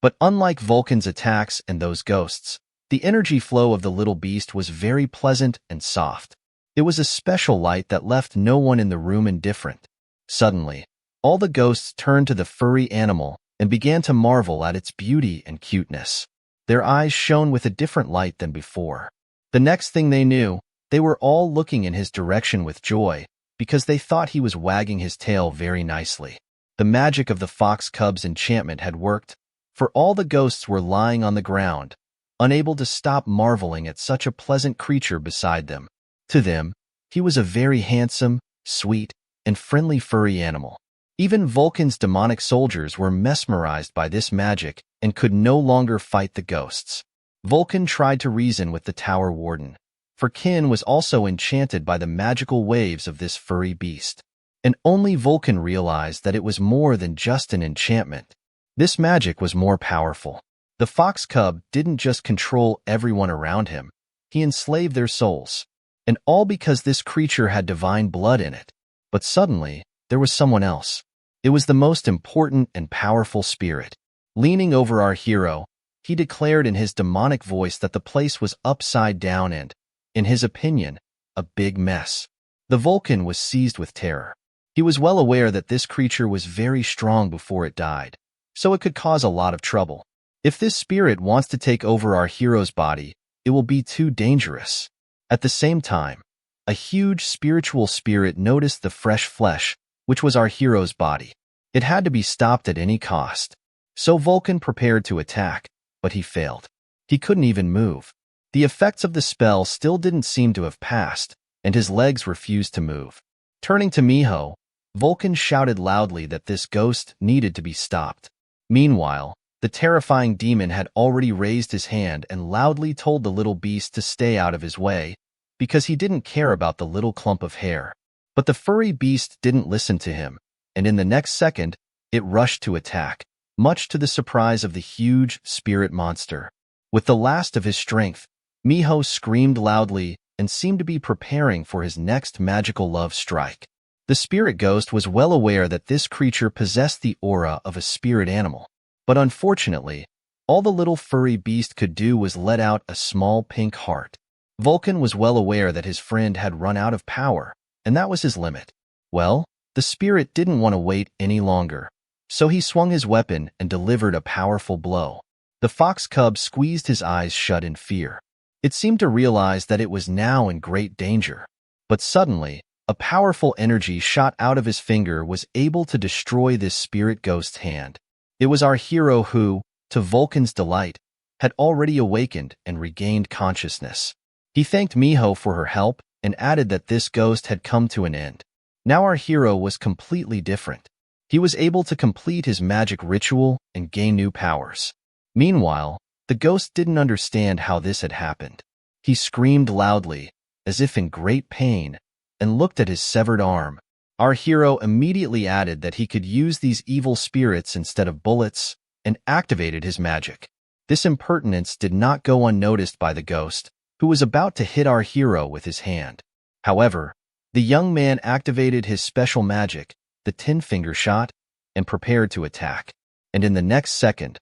But unlike Vulcan's attacks and those ghosts, the energy flow of the little beast was very pleasant and soft. It was a special light that left no one in the room indifferent. Suddenly, all the ghosts turned to the furry animal and began to marvel at its beauty and cuteness. Their eyes shone with a different light than before. The next thing they knew, they were all looking in his direction with joy, because they thought he was wagging his tail very nicely. The magic of the fox cub's enchantment had worked, for all the ghosts were lying on the ground, unable to stop marveling at such a pleasant creature beside them. To them, he was a very handsome, sweet, and friendly furry animal. Even Vulcan's demonic soldiers were mesmerized by this magic and could no longer fight the ghosts. Vulcan tried to reason with the tower warden, for Kin was also enchanted by the magical waves of this furry beast. And only Vulcan realized that it was more than just an enchantment. This magic was more powerful. The fox cub didn't just control everyone around him, he enslaved their souls. And all because this creature had divine blood in it. But suddenly, there was someone else. It was the most important and powerful spirit. Leaning over our hero, he declared in his demonic voice that the place was upside down and, in his opinion, a big mess. The Vulcan was seized with terror. He was well aware that this creature was very strong before it died, so it could cause a lot of trouble. If this spirit wants to take over our hero's body, it will be too dangerous. At the same time, a huge spiritual spirit noticed the fresh flesh, which was our hero's body. It had to be stopped at any cost. So Vulcan prepared to attack, but he failed. He couldn't even move. The effects of the spell still didn't seem to have passed, and his legs refused to move. Turning to Miho, Vulcan shouted loudly that this ghost needed to be stopped. Meanwhile, the terrifying demon had already raised his hand and loudly told the little beast to stay out of his way, because he didn't care about the little clump of hair. But the furry beast didn't listen to him, and in the next second, it rushed to attack, much to the surprise of the huge spirit monster. With the last of his strength, Miho screamed loudly and seemed to be preparing for his next magical love strike. The spirit ghost was well aware that this creature possessed the aura of a spirit animal. But unfortunately, all the little furry beast could do was let out a small pink heart. Vulcan was well aware that his friend had run out of power, and that was his limit. Well, the spirit didn't want to wait any longer, so he swung his weapon and delivered a powerful blow. The fox cub squeezed his eyes shut in fear. It seemed to realize that it was now in great danger. But suddenly, a powerful energy shot out of his finger was able to destroy this spirit ghost's hand. It was our hero who, to Vulcan's delight, had already awakened and regained consciousness. He thanked Miho for her help and added that this ghost had come to an end. Now our hero was completely different. He was able to complete his magic ritual and gain new powers. Meanwhile, the ghost didn't understand how this had happened. He screamed loudly, as if in great pain, and looked at his severed arm. Our hero immediately added that he could use these evil spirits instead of bullets, and activated his magic. This impertinence did not go unnoticed by the ghost, who was about to hit our hero with his hand. However, the young man activated his special magic, the 10-finger shot, and prepared to attack. And in the next second,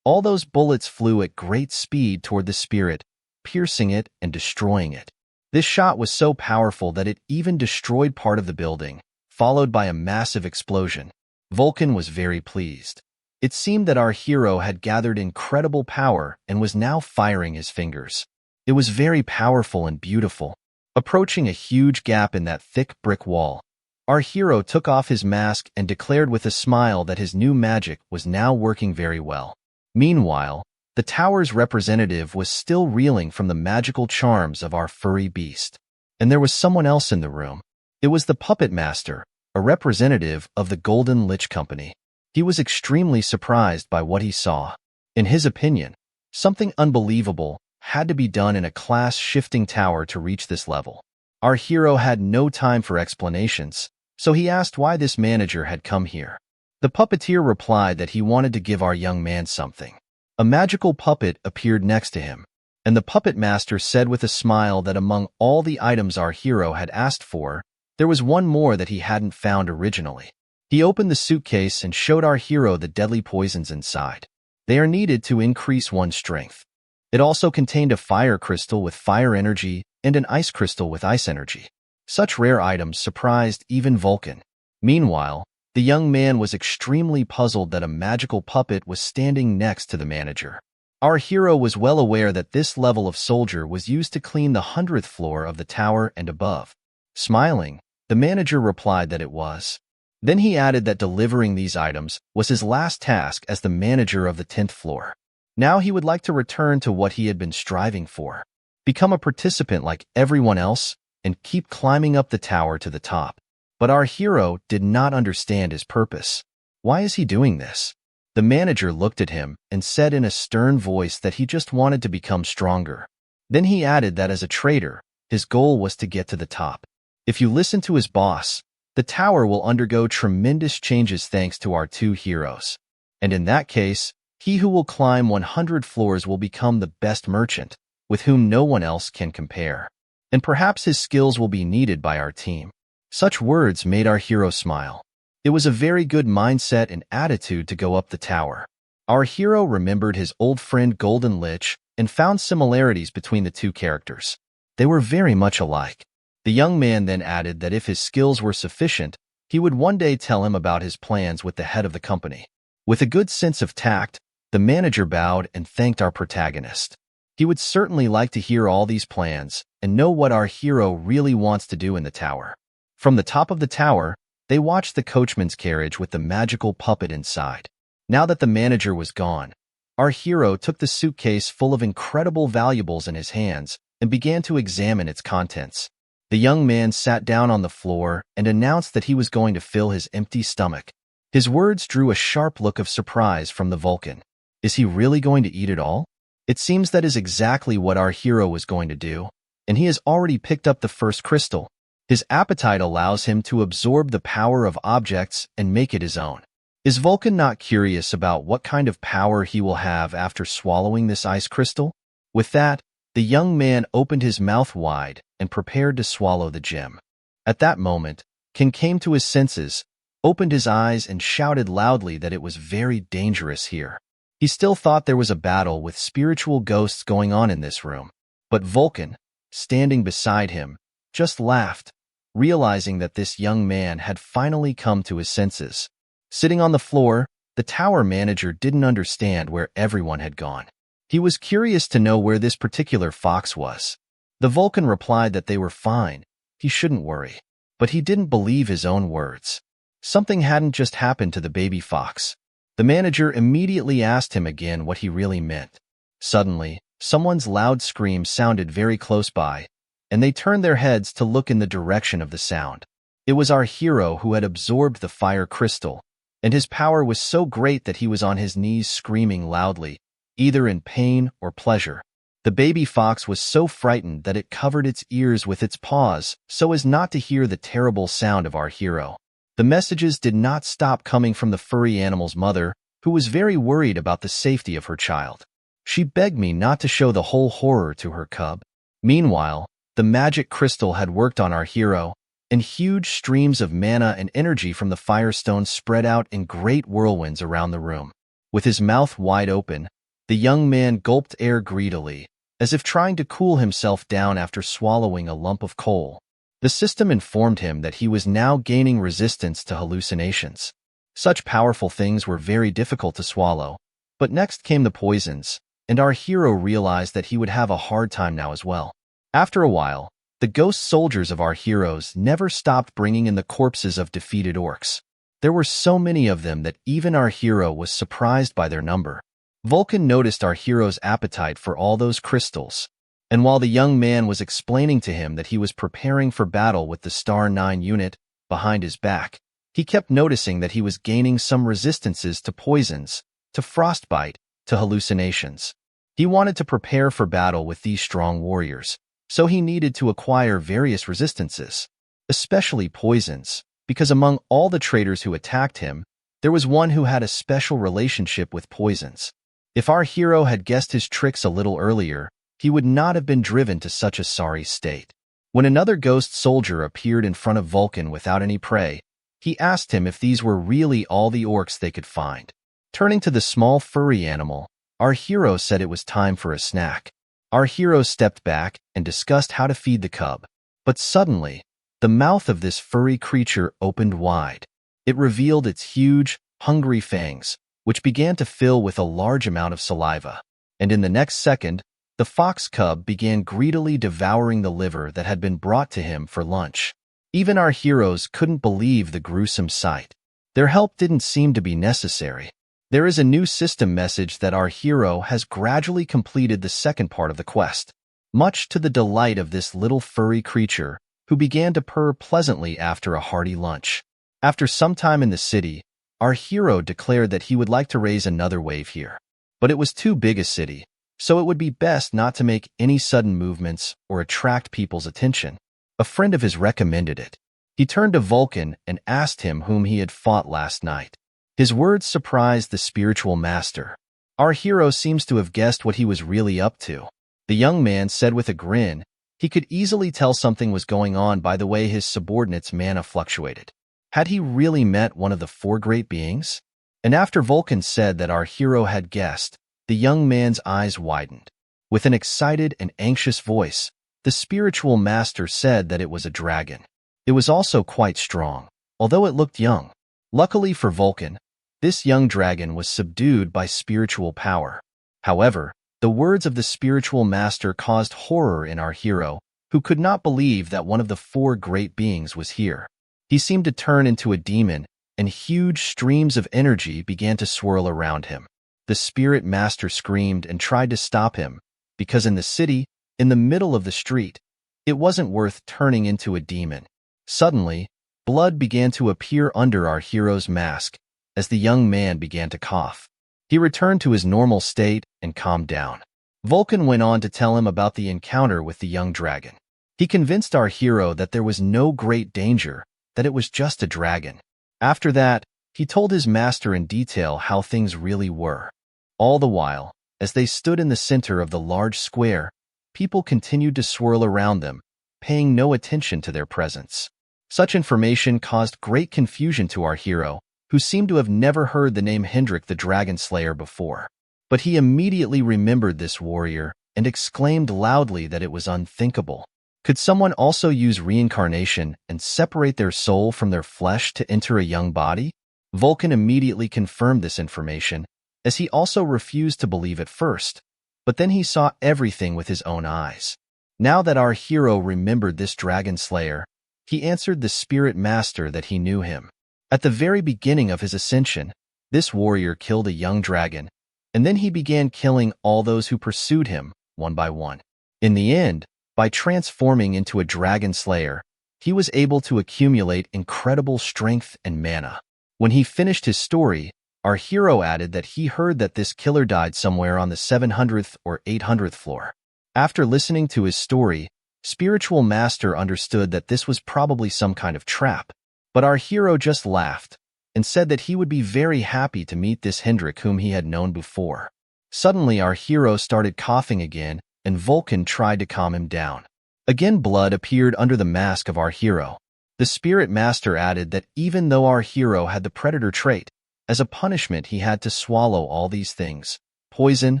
all those bullets flew at great speed toward the spirit, piercing it and destroying it. This shot was so powerful that it even destroyed part of the building, followed by a massive explosion. Vulcan was very pleased. It seemed that our hero had gathered incredible power and was now firing his fingers. It was very powerful and beautiful. Approaching a huge gap in that thick brick wall, our hero took off his mask and declared with a smile that his new magic was now working very well. Meanwhile, the tower's representative was still reeling from the magical charms of our furry beast. And there was someone else in the room. It was the puppet master, a representative of the Golden Lich Company. He was extremely surprised by what he saw. In his opinion, something unbelievable had to be done in a class-shifting tower to reach this level. Our hero had no time for explanations, so he asked why this manager had come here. The puppeteer replied that he wanted to give our young man something. A magical puppet appeared next to him, and the puppet master said with a smile that among all the items our hero had asked for, there was one more that he hadn't found originally. He opened the suitcase and showed our hero the deadly poisons inside. They are needed to increase one's strength. It also contained a fire crystal with fire energy and an ice crystal with ice energy. Such rare items surprised even Vulcan. Meanwhile, the young man was extremely puzzled that a magical puppet was standing next to the manager. Our hero was well aware that this level of soldier was used to clean the 100th floor of the tower and above. Smiling, the manager replied that it was. Then he added that delivering these items was his last task as the manager of the 10th floor. Now he would like to return to what he had been striving for. Become a participant like everyone else and keep climbing up the tower to the top. But our hero did not understand his purpose. Why is he doing this? The manager looked at him and said in a stern voice that he just wanted to become stronger. Then he added that as a trader, his goal was to get to the top. If you listen to his boss, the tower will undergo tremendous changes thanks to our two heroes. And in that case, he who will climb 100 floors will become the best merchant, with whom no one else can compare. And perhaps his skills will be needed by our team. Such words made our hero smile. It was a very good mindset and attitude to go up the tower. Our hero remembered his old friend Golden Lich and found similarities between the two characters. They were very much alike. The young man then added that if his skills were sufficient, he would one day tell him about his plans with the head of the company. With a good sense of tact, the manager bowed and thanked our protagonist. He would certainly like to hear all these plans and know what our hero really wants to do in the tower. From the top of the tower, they watched the coachman's carriage with the magical puppet inside. Now that the manager was gone, our hero took the suitcase full of incredible valuables in his hands and began to examine its contents. The young man sat down on the floor and announced that he was going to fill his empty stomach. His words drew a sharp look of surprise from the Vulcan. Is he really going to eat it all? It seems that is exactly what our hero was going to do, and he has already picked up the first crystal. His appetite allows him to absorb the power of objects and make it his own. Is Vulcan not curious about what kind of power he will have after swallowing this ice crystal? With that, the young man opened his mouth wide and prepared to swallow the gem. At that moment, Ken came to his senses, opened his eyes and shouted loudly that it was very dangerous here. He still thought there was a battle with spiritual ghosts going on in this room. But Vulcan, standing beside him, just laughed, realizing that this young man had finally come to his senses. Sitting on the floor, the tower manager didn't understand where everyone had gone. He was curious to know where this particular fox was. The Vulcan replied that they were fine, he shouldn't worry. But he didn't believe his own words. Something hadn't just happened to the baby fox. The manager immediately asked him again what he really meant. Suddenly, someone's loud scream sounded very close by, and they turned their heads to look in the direction of the sound. It was our hero who had absorbed the fire crystal, and his power was so great that he was on his knees screaming loudly, either in pain or pleasure. The baby fox was so frightened that it covered its ears with its paws so as not to hear the terrible sound of our hero. The messages did not stop coming from the furry animal's mother, who was very worried about the safety of her child. She begged me not to show the whole horror to her cub. Meanwhile, the magic crystal had worked on our hero, and huge streams of mana and energy from the firestone spread out in great whirlwinds around the room. With his mouth wide open, the young man gulped air greedily, as if trying to cool himself down after swallowing a lump of coal. The system informed him that he was now gaining resistance to hallucinations. Such powerful things were very difficult to swallow, but next came the poisons, and our hero realized that he would have a hard time now as well. After a while, the ghost soldiers of our heroes never stopped bringing in the corpses of defeated orcs. There were so many of them that even our hero was surprised by their number. Vulcan noticed our hero's appetite for all those crystals, and while the young man was explaining to him that he was preparing for battle with the Star 9 unit behind his back, he kept noticing that he was gaining some resistances to poisons, to frostbite, to hallucinations. He wanted to prepare for battle with these strong warriors, so he needed to acquire various resistances, especially poisons, because among all the traders who attacked him, there was one who had a special relationship with poisons. If our hero had guessed his tricks a little earlier, he would not have been driven to such a sorry state. When another ghost soldier appeared in front of Vulcan without any prey, he asked him if these were really all the orcs they could find. Turning to the small furry animal, our hero said it was time for a snack. Our hero stepped back and discussed how to feed the cub. But suddenly, the mouth of this furry creature opened wide. It revealed its huge, hungry fangs, which began to fill with a large amount of saliva. And in the next second, the fox cub began greedily devouring the liver that had been brought to him for lunch. Even our heroes couldn't believe the gruesome sight. Their help didn't seem to be necessary. There is a new system message that our hero has gradually completed the second part of the quest, much to the delight of this little furry creature, who began to purr pleasantly after a hearty lunch. After some time in the city, our hero declared that he would like to raise another wave here. But it was too big a city, so it would be best not to make any sudden movements or attract people's attention. A friend of his recommended it. He turned to Vulcan and asked him whom he had fought last night. His words surprised the spiritual master. Our hero seems to have guessed what he was really up to. The young man said with a grin, he could easily tell something was going on by the way his subordinate's mana fluctuated. Had he really met one of the four great beings? And after Vulcan said that our hero had guessed, the young man's eyes widened. With an excited and anxious voice, the spiritual master said that it was a dragon. It was also quite strong, although it looked young. Luckily for Vulcan, this young dragon was subdued by spiritual power. However, the words of the spiritual master caused horror in our hero, who could not believe that one of the four great beings was here. He seemed to turn into a demon, and huge streams of energy began to swirl around him. The spirit master screamed and tried to stop him, because in the city, in the middle of the street, it wasn't worth turning into a demon. Suddenly, blood began to appear under our hero's mask as the young man began to cough. He returned to his normal state and calmed down. Vulcan went on to tell him about the encounter with the young dragon. He convinced our hero that there was no great danger, that it was just a dragon. After that, he told his master in detail how things really were. All the while, as they stood in the center of the large square, people continued to swirl around them, paying no attention to their presence. Such information caused great confusion to our hero, who seemed to have never heard the name Hendrik the Dragon Slayer before. But he immediately remembered this warrior and exclaimed loudly that it was unthinkable. Could someone also use reincarnation and separate their soul from their flesh to enter a young body? Vulcan immediately confirmed this information, as he also refused to believe at first, but then he saw everything with his own eyes. Now that our hero remembered this dragon slayer, he answered the spirit master that he knew him. At the very beginning of his ascension, this warrior killed a young dragon, and then he began killing all those who pursued him, one by one. In the end, by transforming into a dragon slayer, he was able to accumulate incredible strength and mana. When he finished his story, our hero added that he heard that this killer died somewhere on the 700th or 800th floor. After listening to his story, Spiritual Master understood that this was probably some kind of trap, but our hero just laughed and said that he would be very happy to meet this Hendrik whom he had known before. Suddenly our hero started coughing again, and Vulcan tried to calm him down. Again blood appeared under the mask of our hero. The Spirit Master added that even though our hero had the predator trait, as a punishment he had to swallow all these things, poison,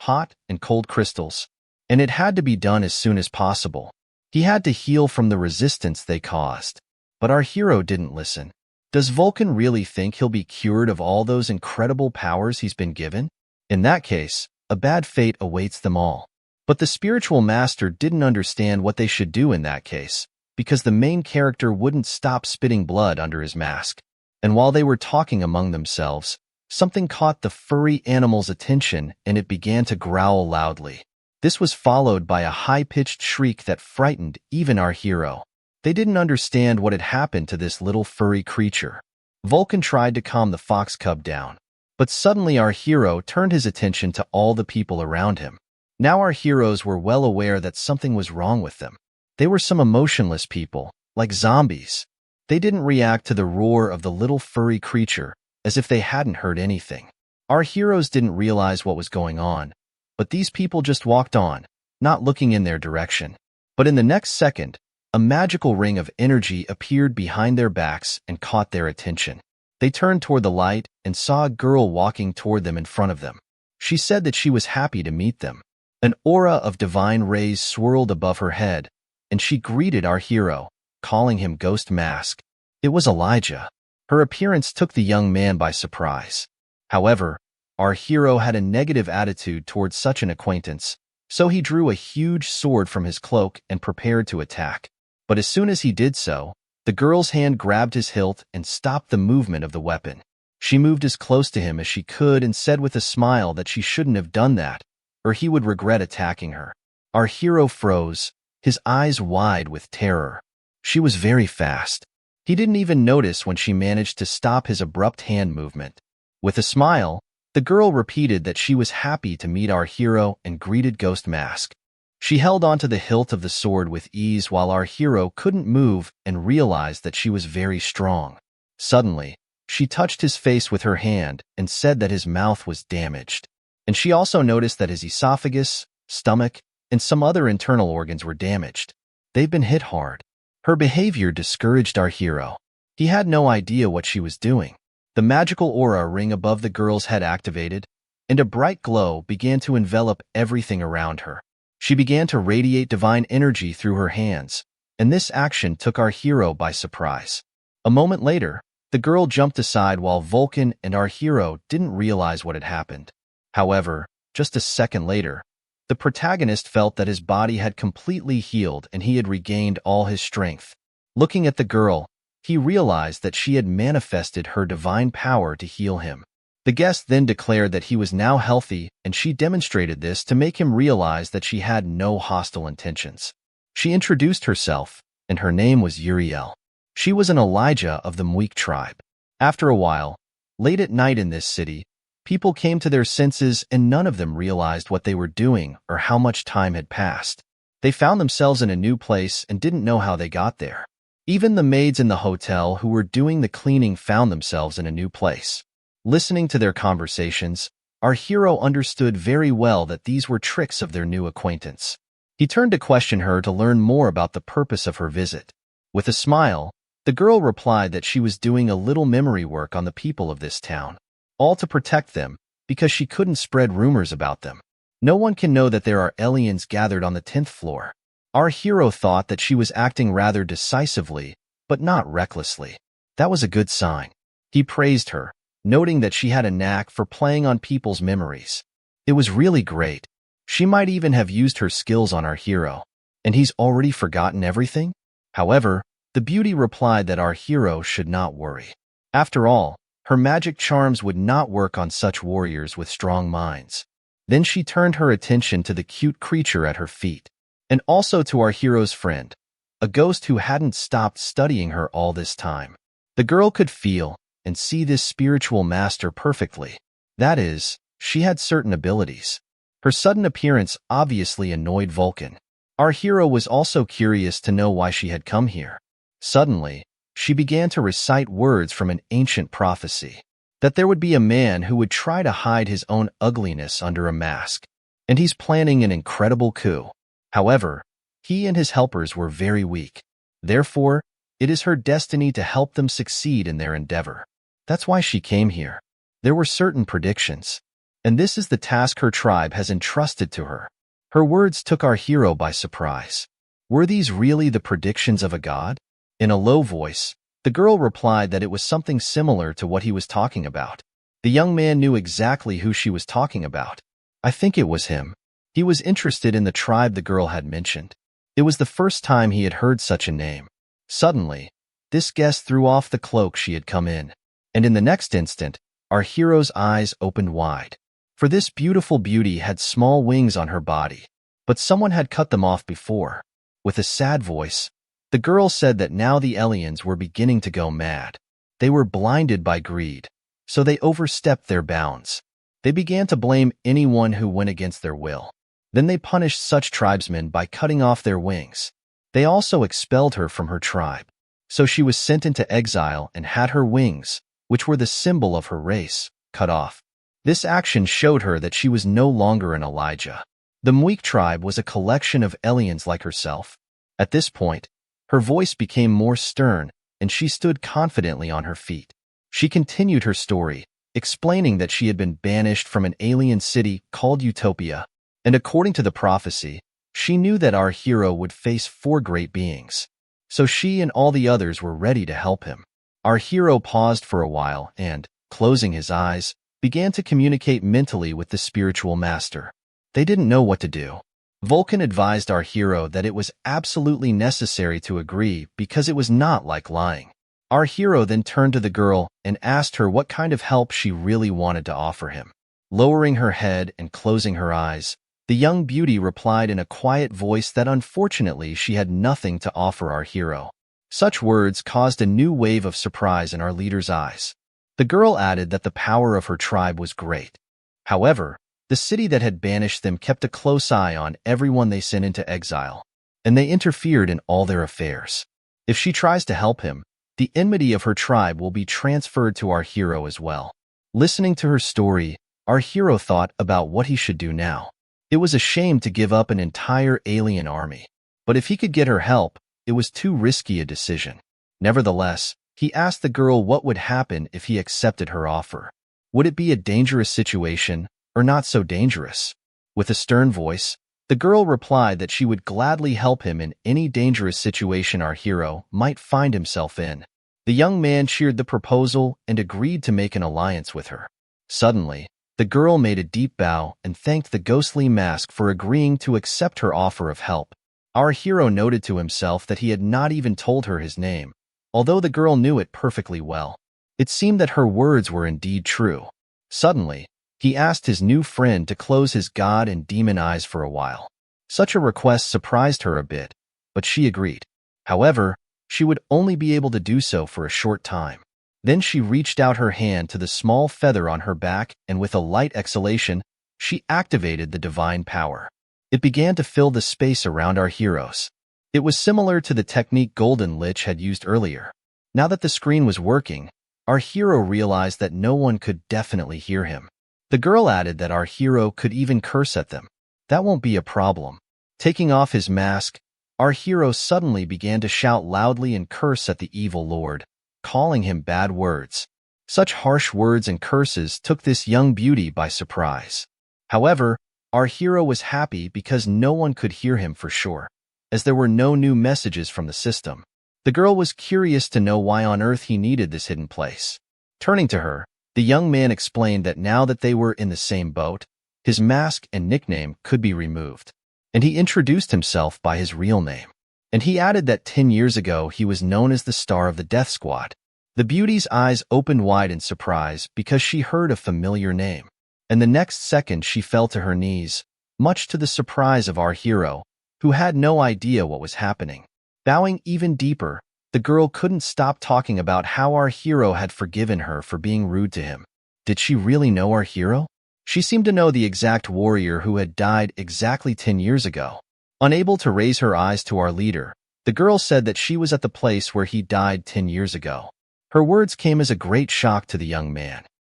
hot and cold crystals, and it had to be done as soon as possible. He had to heal from the resistance they caused. But our hero didn't listen. Does Vulcan really think he'll be cured of all those incredible powers he's been given? In that case, a bad fate awaits them all. But the spiritual master didn't understand what they should do in that case, because the main character wouldn't stop spitting blood under his mask. And while they were talking among themselves, something caught the furry animal's attention and it began to growl loudly. This was followed by a high-pitched shriek that frightened even our hero. They didn't understand what had happened to this little furry creature. Vulcan tried to calm the fox cub down, but suddenly our hero turned his attention to all the people around him. Now our heroes were well aware that something was wrong with them. They were some emotionless people, like zombies. They didn't react to the roar of the little furry creature as if they hadn't heard anything. Our heroes didn't realize what was going on, but these people just walked on, not looking in their direction. But in the next second, a magical ring of energy appeared behind their backs and caught their attention. They turned toward the light and saw a girl walking toward them in front of them. She said that she was happy to meet them. An aura of divine rays swirled above her head, and she greeted our hero, calling him Ghost Mask. It was Elijah. Her appearance took the young man by surprise. However, our hero had a negative attitude towards such an acquaintance, so he drew a huge sword from his cloak and prepared to attack. But as soon as he did so, the girl's hand grabbed his hilt and stopped the movement of the weapon. She moved as close to him as she could and said with a smile that she shouldn't have done that, or he would regret attacking her. Our hero froze, his eyes wide with terror. She was very fast. He didn't even notice when she managed to stop his abrupt hand movement. With a smile, the girl repeated that she was happy to meet our hero and greeted Ghost Mask. She held onto the hilt of the sword with ease while our hero couldn't move and realized that she was very strong. Suddenly, she touched his face with her hand and said that his mouth was damaged. And she also noticed that his esophagus, stomach, and some other internal organs were damaged. They've been hit hard. Her behavior discouraged our hero. He had no idea what she was doing. The magical aura ring above the girl's head activated, and a bright glow began to envelop everything around her. She began to radiate divine energy through her hands, and this action took our hero by surprise. A moment later, the girl jumped aside while Vulcan and our hero didn't realize what had happened. However, just a second later, the protagonist felt that his body had completely healed and he had regained all his strength. Looking at the girl, he realized that she had manifested her divine power to heal him. The guest then declared that he was now healthy, and she demonstrated this to make him realize that she had no hostile intentions. She introduced herself, and her name was Uriel. She was an Elijah of the Mweik tribe. After a while, late at night in this city, people came to their senses and none of them realized what they were doing or how much time had passed. They found themselves in a new place and didn't know how they got there. Even the maids in the hotel who were doing the cleaning found themselves in a new place. Listening to their conversations, our hero understood very well that these were tricks of their new acquaintance. He turned to question her to learn more about the purpose of her visit. With a smile, the girl replied that she was doing a little memory work on the people of this town, all to protect them, because she couldn't spread rumors about them. No one can know that there are aliens gathered on the 10th floor. Our hero thought that she was acting rather decisively, but not recklessly. That was a good sign. He praised her, noting that she had a knack for playing on people's memories. It was really great. She might even have used her skills on our hero. And he's already forgotten everything? However, the beauty replied that our hero should not worry. After all, her magic charms would not work on such warriors with strong minds. Then she turned her attention to the cute creature at her feet, and also to our hero's friend, a ghost who hadn't stopped studying her all this time. The girl could feel and see this spiritual master perfectly. That is, she had certain abilities. Her sudden appearance obviously annoyed Vulcan. Our hero was also curious to know why she had come here. Suddenly, she began to recite words from an ancient prophecy, that there would be a man who would try to hide his own ugliness under a mask, and he's planning an incredible coup. However, he and his helpers were very weak. Therefore, it is her destiny to help them succeed in their endeavor. That's why she came here. There were certain predictions, and this is the task her tribe has entrusted to her. Her words took our hero by surprise. Were these really the predictions of a god? In a low voice, the girl replied that it was something similar to what he was talking about. The young man knew exactly who she was talking about. I think it was him. He was interested in the tribe the girl had mentioned. It was the first time he had heard such a name. Suddenly, this guest threw off the cloak she had come in, and in the next instant, our hero's eyes opened wide. For this beautiful beauty had small wings on her body, but someone had cut them off before. With a sad voice, the girl said that now the aliens were beginning to go mad. They were blinded by greed, so they overstepped their bounds. They began to blame anyone who went against their will. Then they punished such tribesmen by cutting off their wings. They also expelled her from her tribe, so she was sent into exile and had her wings, which were the symbol of her race, cut off. This action showed her that she was no longer an Elijah. The Mweik tribe was a collection of aliens like herself. At this point, her voice became more stern, and she stood confidently on her feet. She continued her story, explaining that she had been banished from an alien city called Utopia, and according to the prophecy, she knew that our hero would face 4 great beings. So she and all the others were ready to help him. Our hero paused for a while and, closing his eyes, began to communicate mentally with the spiritual master. They didn't know what to do. Vulcan advised our hero that it was absolutely necessary to agree because it was not like lying. Our hero then turned to the girl and asked her what kind of help she really wanted to offer him. Lowering her head and closing her eyes, the young beauty replied in a quiet voice that unfortunately she had nothing to offer our hero. Such words caused a new wave of surprise in our leader's eyes. The girl added that the power of her tribe was great. However, the city that had banished them kept a close eye on everyone they sent into exile, and they interfered in all their affairs. If she tries to help him, the enmity of her tribe will be transferred to our hero as well. Listening to her story, our hero thought about what he should do now. It was a shame to give up an entire alien army, but if he could get her help, it was too risky a decision. Nevertheless, he asked the girl what would happen if he accepted her offer. Would it be a dangerous situation, or not so dangerous? With a stern voice, the girl replied that she would gladly help him in any dangerous situation our hero might find himself in. The young man cheered the proposal and agreed to make an alliance with her. Suddenly, the girl made a deep bow and thanked the ghostly mask for agreeing to accept her offer of help. Our hero noted to himself that he had not even told her his name, although the girl knew it perfectly well. It seemed that her words were indeed true. Suddenly, he asked his new friend to close his god and demon eyes for a while. Such a request surprised her a bit, but she agreed. However, she would only be able to do so for a short time. Then she reached out her hand to the small feather on her back, and with a light exhalation, she activated the divine power. It began to fill the space around our heroes. It was similar to the technique Golden Lich had used earlier. Now that the screen was working, our hero realized that no one could definitely hear him. The girl added that our hero could even curse at them. That won't be a problem. Taking off his mask, our hero suddenly began to shout loudly and curse at the evil lord, calling him bad words. Such harsh words and curses took this young beauty by surprise. However, our hero was happy because no one could hear him for sure, as there were no new messages from the system. The girl was curious to know why on earth he needed this hidden place. Turning to her, the young man explained that now that they were in the same boat, his mask and nickname could be removed, and he introduced himself by his real name. And he added that 10 years ago he was known as the Star of the Death Squad. The beauty's eyes opened wide in surprise because she heard a familiar name, and the next second she fell to her knees, much to the surprise of our hero, who had no idea what was happening. Bowing even deeper, the girl couldn't stop talking about how our hero had forgiven her for being rude to him. Did she really know our hero? She seemed to know the exact warrior who had died exactly 10 years ago. Unable to raise her eyes to our leader, the girl said that she was at the place where he died 10 years ago. Her words came as a great shock to the young man.